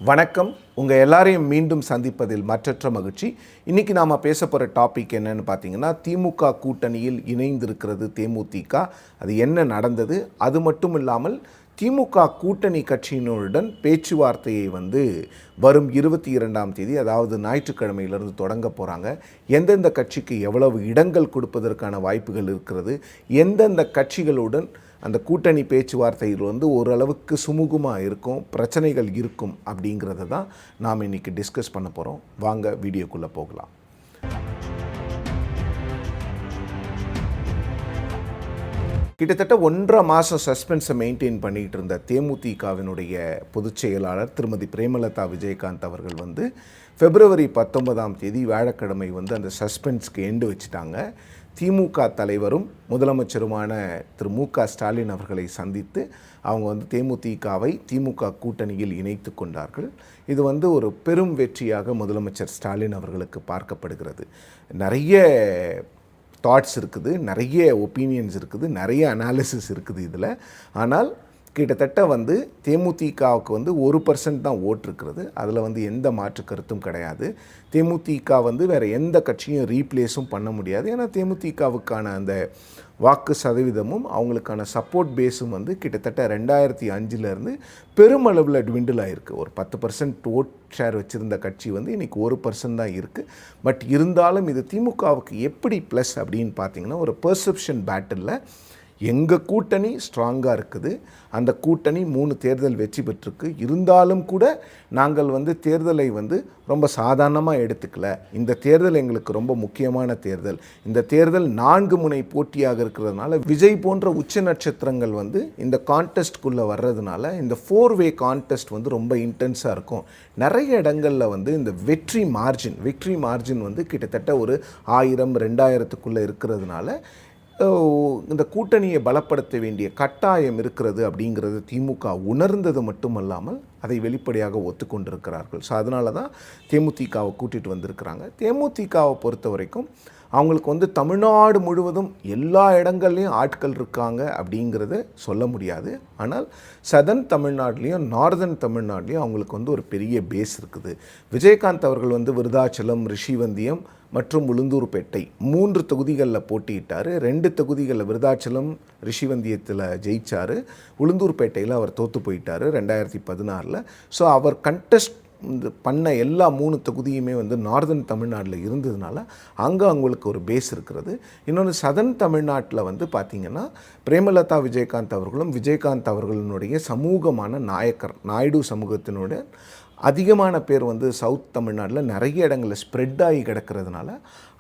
வணக்கம். உங்கள் எல்லாரையும் மீண்டும் சந்திப்பதில் மற்றற்ற மகிழ்ச்சி. இன்றைக்கி நாம் பேச போகிற டாபிக் என்னன்னு பார்த்தீங்கன்னா, திமுக கூட்டணியில் இணைந்திருக்கிறது தேமுதிக. அது என்ன நடந்தது, அது மட்டும் இல்லாமல் திமுக கூட்டணி கட்சியினருடன் பேச்சுவார்த்தையை வரும் 22ஆம் தேதி, அதாவது ஞாயிற்றுக்கிழமையிலிருந்து தொடங்க போகிறாங்க. எந்தெந்த கட்சிக்கு எவ்வளவு இடங்கள் கொடுப்பதற்கான வாய்ப்புகள் இருக்கிறது, எந்தெந்த கட்சிகளுடன் அந்த கூட்டணி பேச்சுவார்த்தையில் ஓரளவுக்கு சுமூகமாக இருக்கும், பிரச்சனைகள் இருக்கும் அப்படிங்கிறத தான் நாம் இன்றைக்கி டிஸ்கஸ் பண்ண போகிறோம். வாங்க வீடியோக்குள்ளே போகலாம். கிட்டத்தட்ட 1.5 மாதம் சஸ்பென்ஸை மெயின்டைன் பண்ணிகிட்டு இருந்த தேமுதிகவினுடைய பொதுச் செயலாளர் திருமதி பிரேமலதா விஜயகாந்த் அவர்கள் பிப்ரவரி 19ஆம் தேதி வியாழக்கிழமை அந்த சஸ்பென்ஸ்க்கு எண்டு வச்சுட்டாங்க. திமுக தலைவரும் முதலமைச்சருமான திரு மு.க. ஸ்டாலின் அவர்களை சந்தித்து அவங்க தேமுதிகவை திமுக கூட்டணியில் இணைத்து கொண்டார்கள். இது ஒரு பெரும் வெற்றியாக முதலமைச்சர் ஸ்டாலின் அவர்களுக்கு பார்க்கப்படுகிறது. நிறைய தாட்ஸ் இருக்குது, நிறைய ஒப்பீனியன்ஸ் இருக்குது, நிறைய அனாலிசிஸ் இருக்குது இதில். ஆனால் கிட்டத்தட்ட தேமுதிகவுக்கு 1% தான் ஓட்டு இருக்கிறது. அதில் எந்த மாற்று கருத்தும் கிடையாது. தேமுதிக வேறு எந்த கட்சியும் ரீப்ளேஸும் பண்ண முடியாது. ஏன்னா தேமுதிகவுக்கான அந்த வாக்கு சதவீதமும் அவங்களுக்கான சப்போர்ட் பேஸும் கிட்டத்தட்ட 2005 பெருமளவில் ட்விண்டில் ஆகிருக்கு. ஒரு 10% ஓட் ஷேர் வச்சுருந்த கட்சி இன்றைக்கி 1% தான் இருக்குது. பட் இருந்தாலும் இது திமுகவுக்கு எப்படி ப்ளஸ் அப்படின்னு பார்த்தீங்கன்னா, ஒரு பெர்செப்ஷன் பேட்டிலில் எங்கள் கூட்டணி ஸ்ட்ராங்காக இருக்குது. அந்த கூட்டணி 3 தேர்தல் வெற்றி பெற்றிருக்கு. இருந்தாலும் கூட நாங்கள் தேர்தலை ரொம்ப சாதாரணமாக எடுத்துக்கல. இந்த தேர்தல் எங்களுக்கு ரொம்ப முக்கியமான தேர்தல். இந்த தேர்தல் 4 முனை போட்டியாக இருக்கிறதுனால விஜய் போன்ற உச்ச நட்சத்திரங்கள் இந்த கான்டெஸ்ட்குள்ளே வர்றதுனால இந்த 4-வே கான்டெஸ்ட் ரொம்ப இன்டென்ஸாக இருக்கும். நிறைய இடங்களில் இந்த வெற்றி மார்ஜின் கிட்டத்தட்ட ஒரு 1000-2000க்குள்ளே இருக்கிறதுனால இந்த கூட்டணியை பலப்படுத்த வேண்டிய கட்டாயம் இருக்கிறது அப்படிங்கிறது திமுக உணர்ந்தது மட்டுமல்லாமல் அதை வெளிப்படையாக ஒத்துக்கொண்டிருக்கிறார்கள். ஸோ அதனால தான் தேமுதிகவை கூட்டிகிட்டு வந்திருக்கிறாங்க. தேமுதிகவை பொறுத்த வரைக்கும் அவங்களுக்கு தமிழ்நாடு முழுவதும் எல்லா இடங்கள்லையும் ஆட்கள் இருக்காங்க அப்படிங்கிறத சொல்ல முடியாது. ஆனால் சதர்ன் தமிழ்நாட்டிலையும் நார்தன் தமிழ்நாட்டிலையும் அவங்களுக்கு ஒரு பெரிய பேஸ் இருக்குது. விஜயகாந்த் அவர்கள் விருதாச்சலம், ரிஷிவந்தியம் மற்றும் உளுந்தூர்பேட்டை 3 தொகுதிகளில் போட்டியிட்டார். 2 தொகுதிகளில் விருதாச்சலம், ரிஷிவந்தியத்தில் ஜெயித்தார். உளுந்தூர்பேட்டையில் அவர் தோற்று போயிட்டார் 2016. ஸோ அவர் கண்டெஸ்ட் பண்ண எல்லா 3 தொகுதியுமே நார்தன் தமிழ்நாட்டில் இருந்ததுனால அங்கே அவங்களுக்கு ஒரு பேஸ் இருக்கிறது. இன்னொன்று சதர்ன் தமிழ்நாட்டில் பார்த்திங்கன்னா பிரேமலதா விஜயகாந்த் அவர்களுடைய சமூகமான நாயுடு சமூகத்தினுடைய அதிகமான பேர் சவுத் தமிழ்நாட்டில் நிறைய இடங்களில் ஸ்ப்ரெட் ஆகி கிடக்கிறதுனால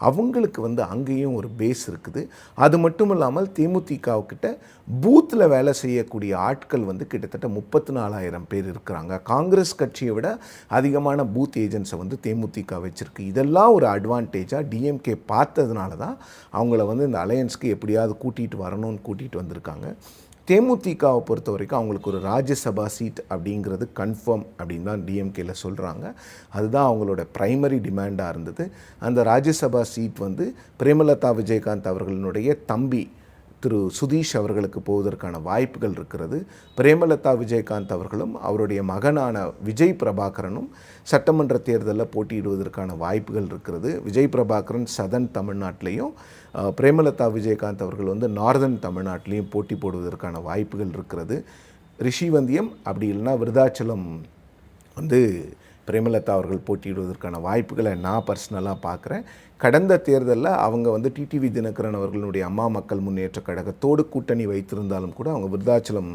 அவங்களுக்கு அங்கேயும் ஒரு பேஸ் இருக்குது. அது மட்டும் இல்லாமல் தேமுதிகவுக்கிட்ட பூத்தில் வேலை செய்யக்கூடிய ஆட்கள் கிட்டத்தட்ட 34,000 பேர் இருக்கிறாங்க. காங்கிரஸ் கட்சியை விட அதிகமான பூத் ஏஜென்ட்ஸை தேமுதிக வச்சுருக்கு. இதெல்லாம் ஒரு அட்வான்டேஜாக டிஎம்கே பார்த்ததுனால தான் அவங்கள இந்த அலையன்ஸ்க்கு எப்படியாவது கூட்டிகிட்டு வந்திருக்காங்க. தேமுதிகவை பொறுத்த வரைக்கும் அவங்களுக்கு ஒரு ராஜ்யசபா சீட் அப்படிங்கிறது கன்ஃபார்ம் அப்படின்னு தான் டிஎம்கேல சொல்கிறாங்க. அதுதான் அவங்களோட ப்ரைமரி டிமாண்டாக இருந்தது. அந்த ராஜ்யசபா சீட் பிரேமலதா விஜயகாந்த் அவர்களுடைய தம்பி திரு சுதீஷ் அவர்களுக்கு போவதற்கான வாய்ப்புகள் இருக்கிறது. பிரேமலதா விஜயகாந்த் அவர்களும் அவருடைய மகனான விஜய் பிரபாகரனும் சட்டமன்ற தேர்தலில் போட்டியிடுவதற்கான வாய்ப்புகள் இருக்கிறது. விஜய் பிரபாகரன் சதர்ன் தமிழ்நாட்டிலையும், பிரேமலதா விஜயகாந்த் அவர்கள் நார்தன் தமிழ்நாட்டிலையும் போட்டி போடுவதற்கான வாய்ப்புகள் இருக்கிறது. ரிஷிவந்தியம் அப்படி இல்லைன்னா விருதாச்சலம் பிரேமலதா அவர்கள் போட்டியிடுவதற்கான வாய்ப்புகளை நான் பர்சனலாக பார்க்குறேன். கடந்த தேர்தலில் அவங்க டிடிவி தினகரன் அவர்களுடைய அம்மா மக்கள் முன்னேற்ற கழகத்தோடு கூட்டணி வைத்திருந்தாலும் கூட அவங்க விருதாச்சலம்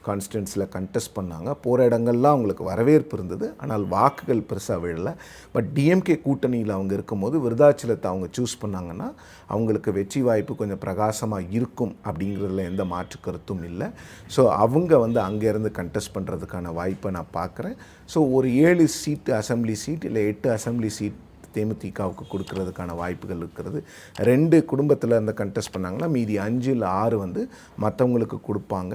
கான்ஸ்டிடன்ஸில் கண்டெஸ்ட் பண்ணாங்க. போகிற இடங்கள்லாம் அவங்களுக்கு வரவேற்பு இருந்தது. ஆனால் வாக்குகள் பெருசாக விழலை. பட் டிஎம்கே கூட்டணியில் அவங்க இருக்கும்போது விருதாச்சலத்தை அவங்க சூஸ் பண்ணாங்கன்னா அவங்களுக்கு வெற்றி வாய்ப்பு கொஞ்சம் பிரகாசமாக இருக்கும் அப்படிங்கிறதுல எந்த மாற்று கருத்தும் இல்லை. ஸோ அவங்க அங்கேருந்து கண்டெஸ்ட் பண்ணுறதுக்கான வாய்ப்பை நான் பார்க்குறேன். ஸோ ஒரு 7 சீட்டு அசம்பிளி சீட் இல்லை 8 அசம்பிளி சீட் தேமுதிகவுக்கு கொடுக்கறதுக்கான வாய்ப்புகள் இருக்கிறது. 2 குடும்பத்தில் கண்டெஸ்ட் பண்ணாங்கன்னா மீதி 5 இல்லை 6 மற்றவங்களுக்கு கொடுப்பாங்க.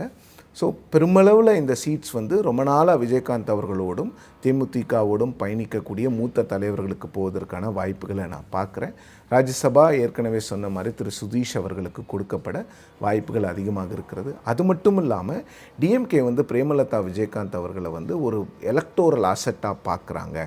ஸோ பெருமளவில் இந்த சீட்ஸ் வந்து ரொம்ப நாளாக விஜயகாந்த் அவர்களோடும் தேமுதிகவோடும் பயணிக்கக்கூடிய மூத்த தலைவர்களுக்கு போவதற்கான வாய்ப்புகளை நான் பார்க்குறேன். ராஜ்யசபா ஏற்கனவே சொன்ன மாதிரி திரு சுதீஷ் அவர்களுக்கு கொடுக்கப்பட வாய்ப்புகள் அதிகமாக இருக்கிறது. அது மட்டும் இல்லாமல் டிஎம்கே வந்து பிரேமலதா விஜயகாந்த் அவர்களை வந்து ஒரு எலக்டோரல் அசட்டாக பார்க்குறாங்க.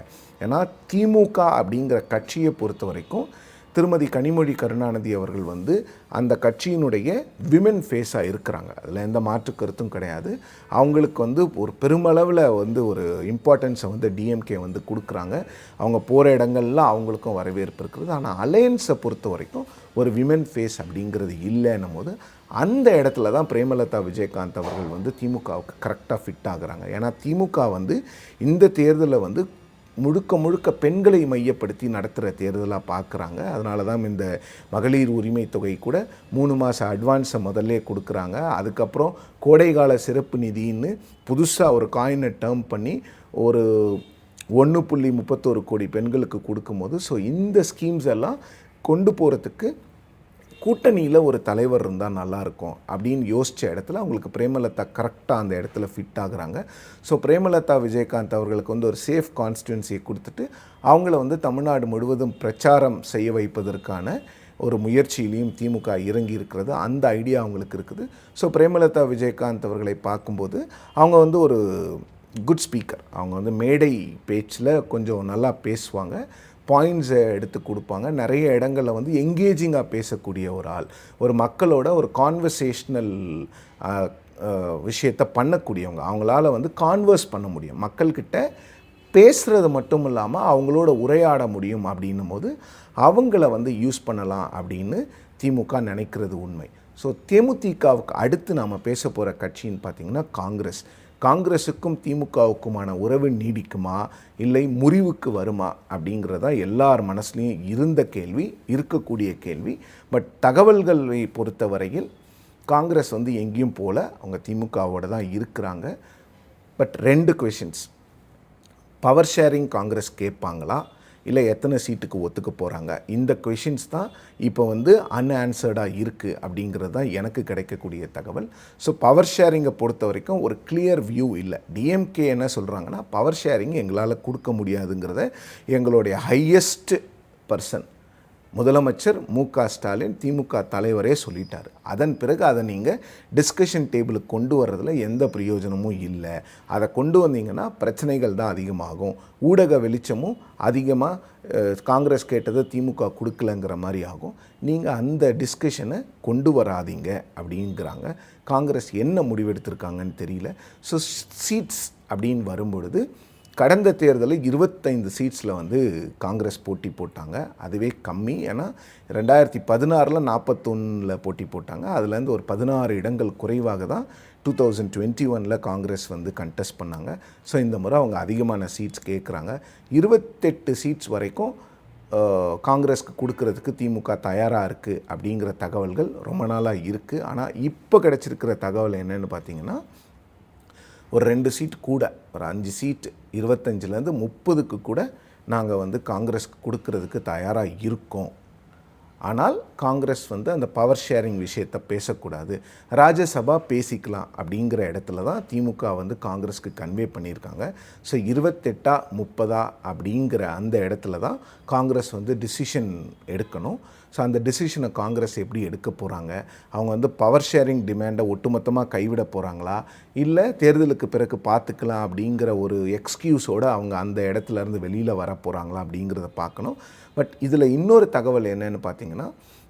ஏன்னா திமுக அப்படிங்கிற கட்சியை பொறுத்த வரைக்கும் திருமதி கனிமொழி கருணாநிதி அவர்கள் வந்து அந்த கட்சியினுடைய விமென் ஃபேஸாக இருக்கிறாங்க. அதில் எந்த மாற்று கருத்தும் கிடையாது. அவங்களுக்கு வந்து ஒரு பெருமளவில் வந்து ஒரு இம்பார்ட்டன்ஸை வந்து டிஎம்கே வந்து கொடுக்குறாங்க. அவங்க போகிற இடங்கள்லாம் அவங்களுக்கும் வரவேற்பு இருக்கிறது. ஆனால் அலையன்ஸை பொறுத்த வரைக்கும் ஒரு விமென் ஃபேஸ் அப்படிங்கிறது இல்லைன்னும் போது அந்த இடத்துல தான் பிரேமலதா விஜயகாந்த் அவர்கள் வந்து திமுகவுக்கு கரெக்டாக ஃபிட் ஆகுறாங்க. ஏன்னா திமுக வந்து இந்த தேர்தலில் வந்து முழுக்க முழுக்க பெண்களை மையப்படுத்தி நடத்துகிற தேர்தலாக பார்க்குறாங்க. அதனால தான் இந்த மகளிர் உரிமை தொகை கூட 3 மாத அட்வான்ஸை முதல்ல கொடுக்குறாங்க. அதுக்கப்புறம் கோடைகால சிறப்பு நிதின்னு புதுசாக ஒரு காயினை டேர்ம் பண்ணி ஒரு 1.31 கோடி பெண்களுக்கு கொடுக்கும்போது ஸோ இந்த ஸ்கீம்ஸ் எல்லாம் கொண்டு போகிறதுக்கு கூட்டணியில் ஒரு தலைவர் இருந்தால் நல்லாயிருக்கும் அப்படின்னு யோசித்த இடத்துல அவங்களுக்கு பிரேமலதா கரெக்டாக அந்த இடத்துல ஃபிட் ஆகுறாங்க. ஸோ பிரேமலதா விஜயகாந்த் அவர்களுக்கு வந்து ஒரு சேஃப் கான்ஸ்டிடுவன்சியை கொடுத்துட்டு அவங்கள வந்து தமிழ்நாடு முழுவதும் பிரச்சாரம் செய்ய வைப்பதற்கான ஒரு முயற்சியிலையும் திமுக இறங்கி இருக்கிறது. அந்த ஐடியா அவங்களுக்கு இருக்குது. ஸோ பிரேமலதா விஜயகாந்த் அவர்களை பார்க்கும்போது அவங்க வந்து ஒரு குட் ஸ்பீக்கர். அவங்க வந்து மேடை பேச்சில் கொஞ்சம் நல்லா பேசுவாங்க, பாயிண்ட்ஸை எடுத்து கொடுப்பாங்க. நிறைய இடங்களில் வந்து எங்கேஜிங்காக பேசக்கூடிய ஒரு ஆள், ஒரு மக்களோட ஒரு கான்வர்சேஷ்னல் விஷயத்தை பண்ணக்கூடியவங்க. அவங்களால வந்து கான்வர்ஸ் பண்ண முடியும், மக்கள்கிட்ட பேசுகிறது மட்டும் இல்லாமல் அவங்களோட உரையாட முடியும். அப்படின்னும் போது அவங்கள வந்து யூஸ் பண்ணலாம் அப்படின்னு திமுக நினைக்கிறது உண்மை. ஸோ தேமுதிகவுக்கு அடுத்து நாம் பேச போகிற கட்சின்னு பார்த்திங்கன்னா காங்கிரஸுக்கும் திமுகவுக்குமான உறவு நீடிக்குமா இல்லை முறிவுக்கு வருமா அப்படிங்கிறதா எல்லார் மனசுலையும் இருந்த கேள்வி, இருக்கக்கூடிய கேள்வி. பட் தகவல்களை பொறுத்தவரையில் காங்கிரஸ் வந்து எங்கேயும் போல அவங்க திமுகவோட தான் இருக்கிறாங்க. But 2 questions. Power sharing Congress கேட்பாங்களா இல்லை எத்தனை சீட்டுக்கு ஒத்துக்க போகிறாங்க? இந்த கொஷின்ஸ் தான் இப்போ வந்து அன்ஆன்சர்டாக இருக்குது அப்படிங்கிறது தான் எனக்கு கிடைக்கக்கூடிய தகவல். ஸோ பவர் ஷேரிங்கை பொறுத்த வரைக்கும் ஒரு கிளியர் வியூ இல்லை. டிஎம்கே என்ன சொல்கிறாங்கன்னா பவர் ஷேரிங் எங்களால் கொடுக்க முடியாதுங்கிறத எங்களுடைய ஹையஸ்ட் பர்சன் முதலமைச்சர் மு.க. ஸ்டாலின் திமுக தலைவரே சொல்லிட்டார். அதன் பிறகு அதை நீங்கள் டிஸ்கஷன் டேபிளுக்கு கொண்டு வர்றதுல எந்த பிரயோஜனமும் இல்லை. அதை கொண்டு வந்தீங்கன்னா பிரச்சனைகள் தான் அதிகமாகும், ஊடக வெளிச்சமும் அதிகமாக காங்கிரஸ் கேட்டதை திமுக கொடுக்கலங்கிற மாதிரி ஆகும். நீங்கள் அந்த டிஸ்கஷனை கொண்டு வராதீங்க அப்படிங்கிறாங்க. காங்கிரஸ் என்ன முடிவெடுத்திருக்காங்கன்னு தெரியல. ஸோ சீட்ஸ் அப்படின்னு வரும்பொழுது கடந்த தேர்தலில் 25 சீட்ஸில் வந்து காங்கிரஸ் போட்டி போட்டாங்க. அதுவே கம்மி. ஏன்னா 2016 41 போட்டி போட்டாங்க. அதுலேருந்து ஒரு 16 இடங்கள் குறைவாக தான் 2021 காங்கிரஸ் வந்து கண்டெஸ்ட் பண்ணாங்க. ஸோ இந்த முறை அவங்க அதிகமான சீட்ஸ் கேட்குறாங்க. 28 சீட்ஸ் வரைக்கும் காங்கிரஸ்க்கு கொடுக்கறதுக்கு திமுக தயாராக இருக்குது அப்படிங்கிற தகவல்கள் ரொம்ப நாளாக இருக்குது. ஆனால் இப்போ கிடச்சிருக்கிற தகவல் என்னென்னு பார்த்தீங்கன்னா ஒரு 2 சீட் கூட, ஒரு 5 சீட் 25லேருந்து 30க்கு கூட நாங்கள் வந்து காங்கிரஸ்க்கு கொடுக்கறதுக்கு தயாராக இருக்கோம். ஆனால் காங்கிரஸ் வந்து அந்த பவர் ஷேரிங் விஷயத்தை பேசக்கூடாது, ராஜ்யசபா பேசிக்கலாம் அப்படிங்கிற இடத்துல தான் திமுக வந்து காங்கிரஸ்க்கு கன்வே பண்ணியிருக்காங்க. ஸோ 28 30 அப்படிங்கிற அந்த இடத்துல தான் காங்கிரஸ் வந்து டிசிஷன் எடுக்கணும். ஸோ அந்த டிசிஷனை காங்கிரஸ் எப்படி எடுக்க போகிறாங்க? அவங்க வந்து பவர் ஷேரிங் டிமாண்டை ஒட்டுமொத்தமாக கைவிட போகிறாங்களா இல்லை தேர்தலுக்கு பிறகு பார்த்துக்கலாம் அப்படிங்கிற ஒரு எக்ஸ்கியூஸோடு அவங்க அந்த இடத்துலேருந்து வெளியில் வர போகிறாங்களா அப்படிங்கிறத பார்க்கணும். பட் இதில் இன்னொரு தகவல் என்னென்னு பார்த்தீங்கன்னா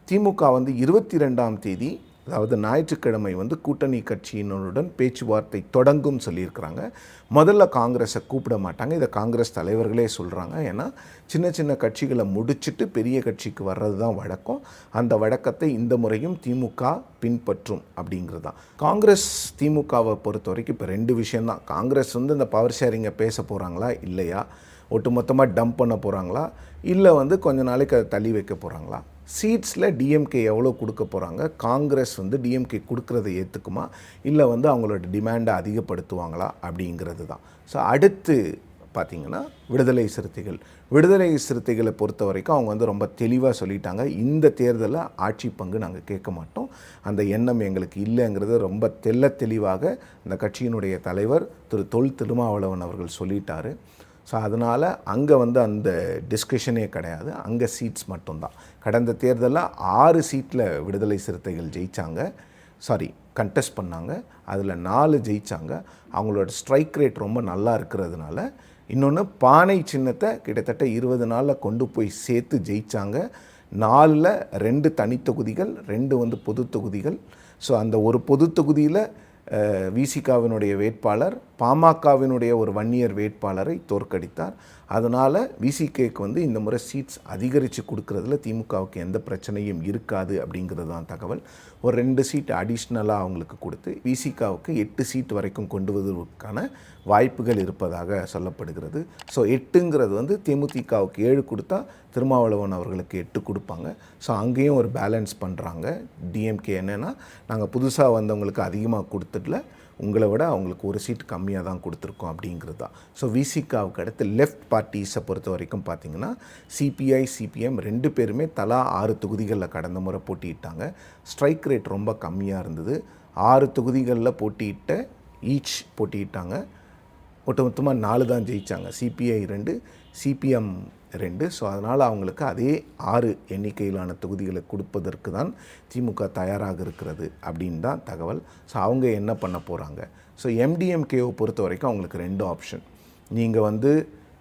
திமுக வந்து 22ஆம் தேதி அதாவது ஞாயிற்றுக்கிழமை வந்து கூட்டணி கட்சியினருடன் பேச்சுவார்த்தை தொடங்கும் சொல்லியிருக்கிறாங்க. முதல்ல காங்கிரஸை கூப்பிட மாட்டாங்க. இதை காங்கிரஸ் தலைவர்களே சொல்கிறாங்க. ஏன்னா சின்ன சின்ன கட்சிகளை முடிச்சுட்டு பெரிய கட்சிக்கு வர்றது தான் வழக்கம். அந்த வழக்கத்தை இந்த முறையும் திமுக பின்பற்றும் அப்படிங்கிறது தான். காங்கிரஸ் திமுகவை பொறுத்த வரைக்கும் இப்போ 2 விஷயந்தான். காங்கிரஸ் வந்து இந்த பவர் ஷேரிங்கை பேச போகிறாங்களா இல்லையா, ஒட்டுமொத்தமாக டம்ப் பண்ண போகிறாங்களா இல்லை வந்து கொஞ்ச நாளைக்கு அதை தள்ளி வைக்க போகிறாங்களா, சீட்ஸில் டிஎம்கே எவ்வளோ கொடுக்க போகிறாங்க, காங்கிரஸ் வந்து டிஎம்கே கொடுக்குறதை ஏற்றுக்குமா இல்லை வந்து அவங்களோட டிமாண்டை அதிகப்படுத்துவாங்களா அப்படிங்கிறது தான். ஸோ அடுத்து பார்த்திங்கன்னா விடுதலை சிறுத்தைகளை பொறுத்த வரைக்கும் அவங்க வந்து ரொம்ப தெளிவாக சொல்லிட்டாங்க, இந்த தேர்தலில் ஆட்சி பங்கு நாங்கள் கேட்க மாட்டோம், அந்த எண்ணம் எங்களுக்கு இல்லைங்கிறது ரொம்ப தெளிவாக அந்த கட்சியினுடைய தலைவர் திரு தொல் திருமாவளவன் அவர்கள் சொல்லிட்டார். ஸோ அதனால் அங்கே வந்து அந்த டிஸ்கஷனே கிடையாது, அங்கே சீட்ஸ் மட்டும்தான். கடந்த தேர்தலில் 6 சீட்டில் விடுதலை சிறுத்தைகள் கண்டெஸ்ட் பண்ணாங்க, அதில் 4 ஜெயித்தாங்க. அவங்களோட ஸ்ட்ரைக் ரேட் ரொம்ப நல்லா இருக்கிறதுனால, இன்னொன்று பானை சின்னத்தை கிட்டத்தட்ட 20 நாளில் கொண்டு போய் சேர்த்து ஜெயித்தாங்க. 4ல் 2 தனித்தொகுதிகள், 2 வந்து பொது தொகுதிகள். ஸோ அந்த ஒரு பொது தொகுதியில் விசிகாவினுடைய வேட்பாளர் பாமகவினுடைய ஒரு வன்னியர் வேட்பாளரை தோற்கடித்தார். அதனால் விசிகேக்கு வந்து இந்த முறை சீட்ஸ் அதிகரித்து கொடுக்கறதுல திமுகவுக்கு எந்த பிரச்சனையும் இருக்காது அப்படிங்கிறது தான் தகவல். ஒரு 2 சீட் அடிஷ்னலாக அவங்களுக்கு கொடுத்து விசிகாவுக்கு 8 சீட் வரைக்கும் கொண்டு வருவதற்கான வாய்ப்புகள் இருப்பதாக சொல்லப்படுகிறது. ஸோ 8ங்கிறது வந்து தேமுதிகவுக்கு 7 கொடுத்தா திருமாவளவன் அவர்களுக்கு 8 கொடுப்பாங்க. ஸோ அங்கேயும் ஒரு பேலன்ஸ் பண்ணுறாங்க. டிஎம்கே என்னென்னா, நாங்கள் புதுசாக வந்தவங்களுக்கு அதிகமாக கொடுத்துடல, உங்களை விட அவங்களுக்கு ஒரு சீட் கம்மியாக தான் கொடுத்துருக்கோம் அப்படிங்கிறது தான். ஸோ விசிகாவுக்கு அடுத்து லெஃப்ட் பார்ட்டிஸை பொறுத்த வரைக்கும் பார்த்திங்கன்னா, சிபிஐ சிபிஎம் 2 பேருமே தலா 6 தொகுதிகளில் கடந்த முறை போட்டியிட்டாங்க. ஸ்ட்ரைக் ரேட் ரொம்ப கம்மியாக இருந்தது. 6 தொகுதிகளில் போட்டியிட்டாங்க. ஒட்டுமொத்தமாக 4 தான் ஜெயித்தாங்க. CBI 2, CPM 2. ஸோ அதனால் அவங்களுக்கு அதே 6 எண்ணிக்கையிலான தொகுதிகளை கொடுப்பதற்கு தான் திமுக தயாராக இருக்கிறது அப்படின்னு தான் தகவல். ஸோ அவங்க என்ன பண்ண போகிறாங்க? ஸோ எம்டிஎம்கேவை பொறுத்த வரைக்கும் அவங்களுக்கு 2 ஆப்ஷன். நீங்கள் வந்து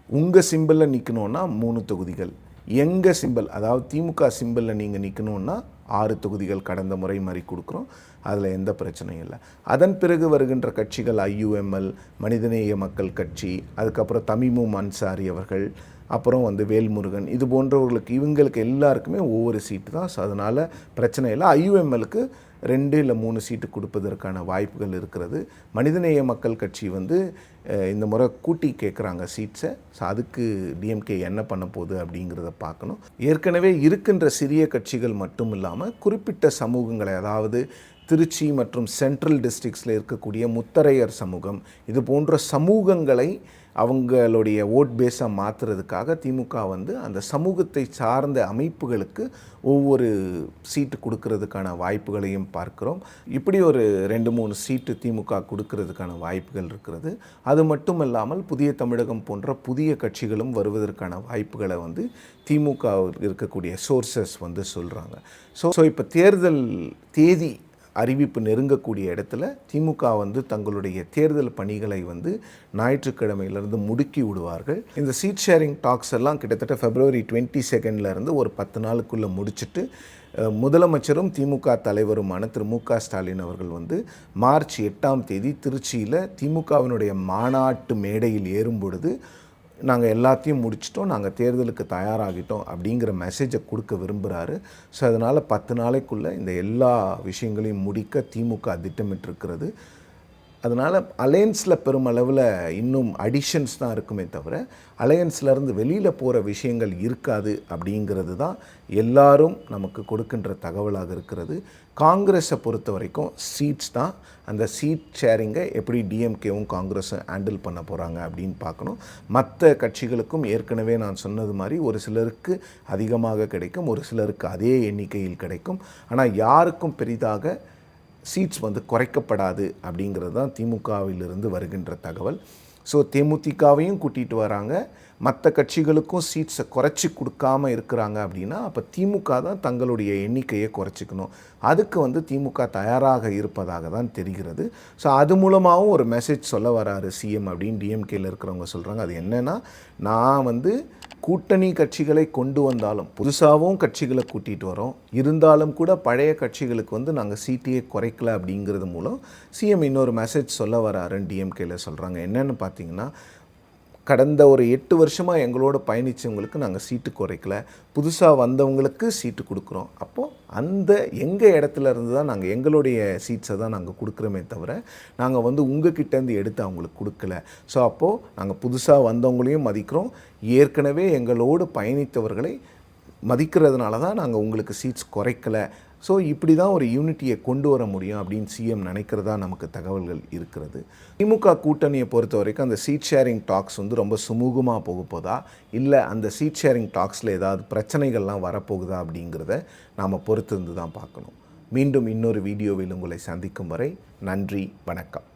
உங்கள் சிம்பிளில் நிற்கணுன்னா 3 தொகுதிகள், எங்கள் சிம்பிள் அதாவது திமுக சிம்பிளில் நீங்கள் நிற்கணுன்னா 6 தொகுதிகள் கடந்த முறை மாதிரி கொடுக்குறோம். அதில் எந்த பிரச்சனையும் இல்லை. அதன் பிறகு வருகின்ற கட்சிகள் ஐயுஎம்எல், மனிதநேய மக்கள் கட்சி, அதுக்கப்புறம் தமிமும் அன்சாரி அவர்கள், அப்புறம் வந்து வேல்முருகன், இது போன்றவர்களுக்கு இவங்களுக்கு எல்லாருக்குமே ஒவ்வொரு சீட்டு தான். ஸோ அதனால் பிரச்சனை இல்லை. ஐயுஎம்எலுக்கு 2 இல்லை 3 சீட்டு கொடுப்பதற்கான வாய்ப்புகள் இருக்கிறது. மனிதநேய மக்கள் கட்சி வந்து இந்த முறை கூட்டி கேட்குறாங்க சீட்ஸை. ஸோ அதுக்கு டிஎம்கே என்ன பண்ண போகுது அப்படிங்கிறத பார்க்கணும். ஏற்கனவே இருக்கின்ற சிறிய கட்சிகள் மட்டும் இல்லாமல் குறிப்பிட்ட சமூகங்களை, அதாவது திருச்சி மற்றும் சென்ட்ரல் டிஸ்ட்ரிக்ஸில் இருக்கக்கூடிய முத்தரையர் சமூகம், இது போன்ற சமூகங்களை அவங்களுடைய ஓட் பேஸாக மாற்றுறதுக்காக திமுக வந்து அந்த சமூகத்தை சார்ந்த அமைப்புகளுக்கு ஒவ்வொரு சீட்டு கொடுக்கறதுக்கான வாய்ப்புகளையும் பார்க்குறோம். இப்படி ஒரு 2-3 சீட்டு திமுக கொடுக்கறதுக்கான வாய்ப்புகள் இருக்கிறது. அது மட்டும் இல்லாமல் புதிய தமிழகம் போன்ற புதிய கட்சிகளும் வருவதற்கான வாய்ப்புகளை வந்து திமுக இருக்கக்கூடிய சோர்சஸ் வந்து சொல்கிறாங்க. ஸோ இப்போ தேர்தல் தேதி அறிவிப்பு நெருங்கக்கூடிய இடத்துல திமுக வந்து தங்களுடைய தேர்தல் பணிகளை வந்து ஞாயிற்றுக்கிழமையிலிருந்து முடுக்கி விடுவார்கள். இந்த சீட் ஷேரிங் டாக்ஸ் எல்லாம் கிட்டத்தட்ட February 22 ஒரு 10 நாளுக்குள்ளே முடிச்சுட்டு முதலமைச்சரும் திமுக தலைவருமான திரு மு.க. ஸ்டாலின் அவர்கள் வந்து March 8 திருச்சியில் திமுகவினுடைய மாநாட்டு மேடையில் ஏறும் பொழுது, நாங்கள் எல்லாத்தையும் முடிச்சிட்டோம், நாங்கள் தேர்தலுக்கு தயாராகிட்டோம் அப்படிங்கிற மெசேஜை கொடுக்க விரும்புகிறாரு. ஸோ அதனால் 10 நாளைக்குள்ளே இந்த எல்லா விஷயங்களையும் முடிக்க திமுக திட்டமிட்டிருக்கிறது. அதனால் அலையன்ஸில் பெருமளவில் இன்னும் அடிஷன்ஸ் தான் இருக்குமே தவிர அலையன்ஸ்லேருந்து வெளியில் போகிற விஷயங்கள் இருக்காது அப்படிங்கிறது தான் எல்லாரும் நமக்கு கொடுக்கின்ற தகவலாக இருக்கிறது. காங்கிரஸை பொறுத்த வரைக்கும் சீட்ஸ் தான். அந்த சீட் ஷேரிங்கை எப்படி டிஎம்கேவும் காங்கிரஸும் ஹேண்டில் பண்ண போகிறாங்க அப்படின்னு பார்க்கணும். மற்ற கட்சிகளுக்கும் ஏற்கனவே நான் சொன்னது மாதிரி ஒரு சிலருக்கு அதிகமாக கிடைக்கும், ஒரு சிலருக்கு அதே எண்ணிக்கையில் கிடைக்கும். ஆனால் யாருக்கும் பெரிதாக சீட்ஸ் வந்து குறைக்கப்படாது அப்படிங்கிறது தான் திமுகவிலிருந்து வருகின்ற தகவல். ஸோ தேமுதிகவையும் கூட்டிகிட்டு வராங்க, மற்ற கட்சிகளுக்கும் சீட்ஸை குறைச்சி கொடுக்காமல் இருக்கிறாங்க அப்படின்னா அப்போ திமுக தான் தங்களுடைய எண்ணிக்கையை குறைச்சிக்கணும். அதுக்கு வந்து திமுக தயாராக இருப்பதாக தான் தெரிகிறது. ஸோ அது மூலமாகவும் ஒரு மெசேஜ் சொல்ல வராரு சிஎம் அப்படின்னு டிஎம்கேயில் இருக்கிறவங்க சொல்கிறாங்க. அது என்னென்னா, நான் வந்து கூட்டணி கட்சிகளை கொண்டு வந்தாலும் புதுசாகவும் கட்சிகளை கூட்டிகிட்டு வரோம், இருந்தாலும் கூட பழைய கட்சிகளுக்கு வந்து நாங்கள் சீட்டையே குறைக்கல அப்படிங்கிறது மூலம் சிஎம் இன்னொரு மெசேஜ் சொல்ல வராருன்னு டிஎம்கேயில் சொல்கிறாங்க. என்னென்னு பார்த்தீங்கன்னா, கடந்த ஒரு 8 வருஷமாக எங்களோட பயணித்தவங்களுக்கு நாங்கள் சீட்டு குறைக்கல, புதுசாக வந்தவங்களுக்கு சீட்டு கொடுக்குறோம். அப்போது அந்த எங்கள் இடத்துல இருந்து தான் நாங்கள் எங்களுடைய சீட்ஸை தான் நாங்கள் கொடுக்குறோமே தவிர நாங்கள் வந்து உங்ககிட்டேருந்து எடுத்து அவங்களுக்கு கொடுக்கல. ஸோ அப்போது நாங்கள் புதுசாக வந்தவங்களையும் மதிக்கிறோம், ஏற்கனவே எங்களோடு பயணித்தவர்களை மதிக்கிறதுனால தான் நாங்கள் உங்களுக்கு சீட்ஸ் குறைக்கல. ஸோ இப்படி தான் ஒரு யூனிட்டியை கொண்டு வர முடியும் அப்படின்னு சிஎம் நினைக்கிறதா நமக்கு தகவல்கள் இருக்கிறது. திமுக கூட்டணியை பொறுத்த வரைக்கும் அந்த சீட் ஷேரிங் டாக்ஸ் வந்து ரொம்ப சுமூகமாக போக போதா, இல்லை அந்த சீட் ஷேரிங் டாக்ஸில் ஏதாவது பிரச்சனைகள்லாம் வரப்போகுதா அப்படிங்கிறத நாம் பொறுத்திருந்து தான் பார்க்கணும். மீண்டும் இன்னொரு வீடியோவில் உங்களை சந்திக்கும் வரை நன்றி, வணக்கம்.